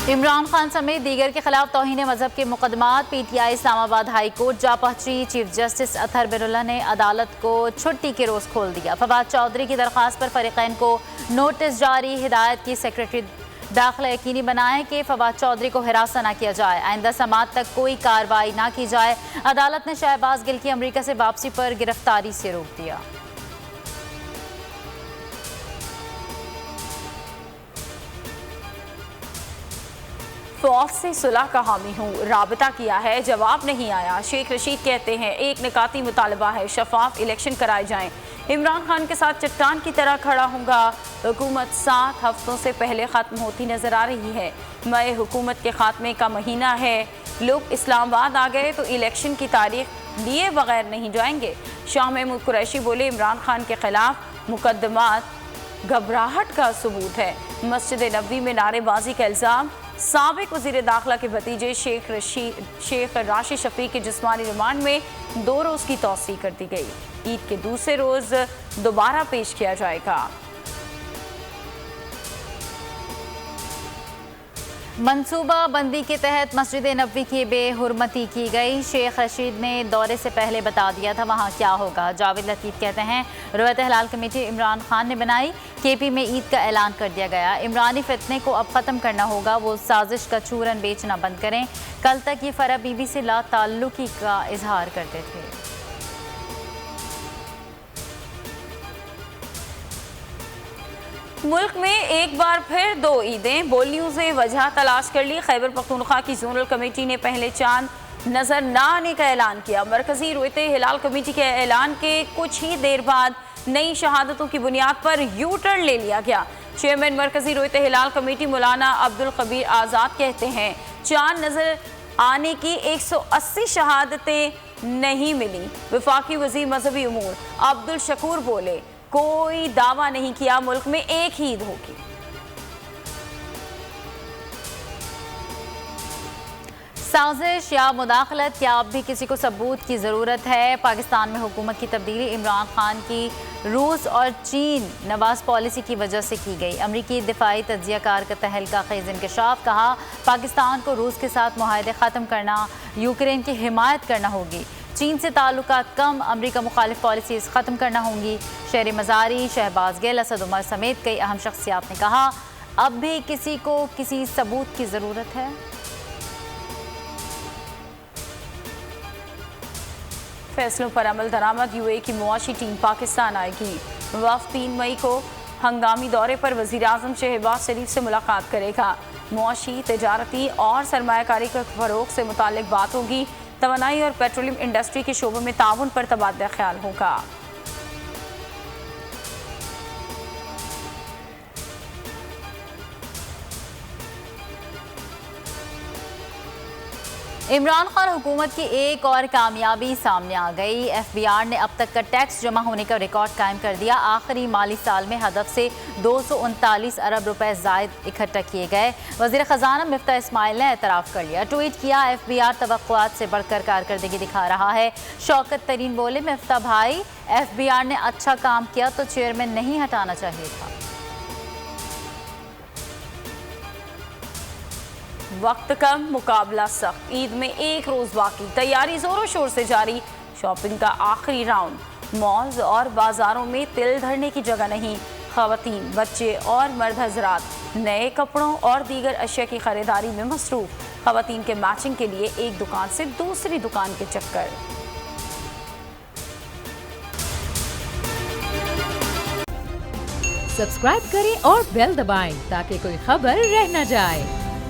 عمران خان سمیت دیگر کے خلاف توہین مذہب کے مقدمات پی ٹی آئی اسلام آباد ہائی کورٹ جا پہنچی۔ چیف جسٹس اطہر بن اللہ نے عدالت کو چھٹی کے روز کھول دیا۔ فواد چودھری کی درخواست پر فریقین کو نوٹس جاری، ہدایت کی سیکرٹری داخلہ یقینی بنائیں کہ فواد چودھری کو ہراساں نہ کیا جائے، آئندہ سماعت تک کوئی کارروائی نہ کی جائے۔ عدالت نے شہباز گل کی امریکہ سے واپسی پر گرفتاری سے روک دیا۔ فوج سے صلح کا حامی ہوں، رابطہ کیا ہے، جواب نہیں آیا۔ شیخ رشید کہتے ہیں ایک نکاتی مطالبہ ہے، شفاف الیکشن کرائے جائیں۔ عمران خان کے ساتھ چٹان کی طرح کھڑا ہوں گا۔ حکومت 7 ہفتوں سے پہلے ختم ہوتی نظر آ رہی ہے۔ مئی حکومت کے خاتمے کا مہینہ ہے، لوگ اسلام آباد آ گئے تو الیکشن کی تاریخ لیے بغیر نہیں جائیں گے۔ شاہ محمود قریشی بولے عمران خان کے خلاف مقدمات گھبراہٹ کا ثبوت ہے۔ مسجد نبوی میں نعرے بازی کا الزام، سابق وزیر داخلہ کے بھتیجے شیخ راشد شفیق کے جسمانی ریمانڈ میں 2 روز کی توسیع کر دی گئی۔ عید کے دوسرے روز دوبارہ پیش کیا جائے گا۔ منصوبہ بندی کے تحت مسجد نبوی کی بے حرمتی کی گئی۔ شیخ رشید نے دورے سے پہلے بتا دیا تھا وہاں کیا ہوگا۔ جاوید لطیف کہتے ہیں رویت ہلال کمیٹی عمران خان نے بنائی، کے پی میں عید کا اعلان کر دیا گیا۔ عمرانی فتنے کو اب ختم کرنا ہوگا، وہ سازش کا چورن بیچنا بند کریں۔ کل تک یہ فرح بی بی سے لا تعلقی کا اظہار کرتے تھے۔ ملک میں ایک بار پھر 2 عیدیں، بولیوں سے وجہ تلاش کر لی۔ خیبر پختونخوا کی زونل کمیٹی نے پہلے چاند نظر نہ آنے کا اعلان کیا۔ مرکزی رویت ہلال کمیٹی کے اعلان کے کچھ ہی دیر بعد نئی شہادتوں کی بنیاد پر یو ٹرن لے لیا گیا۔ چیئرمین مرکزی رویت ہلال کمیٹی مولانا عبدالخبیر آزاد کہتے ہیں چاند نظر آنے کی 180 شہادتیں نہیں ملی۔ وفاقی وزیر مذہبی امور عبدالشکور بولے کوئی دعویٰ نہیں کیا ملک میں ایک ہی عید ہوگی۔ سازش یا مداخلت، کیا اب بھی کسی کو ثبوت کی ضرورت ہے؟ پاکستان میں حکومت کی تبدیلی عمران خان کی روس اور چین نواز پالیسی کی وجہ سے کی گئی۔ امریکی دفاعی تجزیہ کار کا تہلکہ خیز انکشاف، کہا پاکستان کو روس کے ساتھ معاہدے ختم کرنا، یوکرین کی حمایت کرنا ہوگی۔ چین سے تعلقات کم، امریکہ مخالف پالیسیز ختم کرنا ہوں گی۔ شہری مزاری، شہباز گل، اسد عمر سمیت کئی اہم شخصیات نے کہا اب بھی کسی کو کسی ثبوت کی ضرورت ہے۔ فیصلوں پر عمل درآمد، یو اے کی معاشی ٹیم پاکستان آئے گی۔ وفد 3 مئی کو ہنگامی دورے پر وزیر اعظم شہباز شریف سے ملاقات کرے گا۔ معاشی، تجارتی اور سرمایہ کاری کے فروغ سے متعلق بات ہوگی۔ توانائی اور پیٹرولیم انڈسٹری کے شعبوں میں تعاون پر تبادلہ خیال ہوگا۔ عمران خان حکومت کی ایک اور کامیابی سامنے آ گئی۔ ایف بی آر نے اب تک کا ٹیکس جمع ہونے کا ریکارڈ قائم کر دیا۔ آخری مالی سال میں ہدف سے 239 ارب روپے زائد اکٹھا کیے گئے۔ وزیر خزانہ مفتاح اسماعیل نے اعتراف کر لیا، ٹویٹ کیا ایف بی آر توقعات سے بڑھ کر کارکردگی دکھا رہا ہے۔ شوکت ترین بولے مفتاح بھائی ایف بی آر نے اچھا کام کیا تو چیئرمین نہیں ہٹانا چاہیے تھا۔ وقت کم، مقابلہ سخت، عید میں 1 روز باقی، تیاری زور و شور سے جاری۔ شاپنگ کا آخری راؤنڈ، مالز اور بازاروں میں تل دھرنے کی جگہ نہیں۔ خواتین، بچے اور مرد حضرات نئے کپڑوں اور دیگر اشیاء کی خریداری میں مصروف۔ خواتین کے میچنگ کے لیے ایک دکان سے دوسری دکان کے چکر۔ سبسکرائب کریں اور بیل دبائیں تاکہ کوئی خبر رہ نہ جائے۔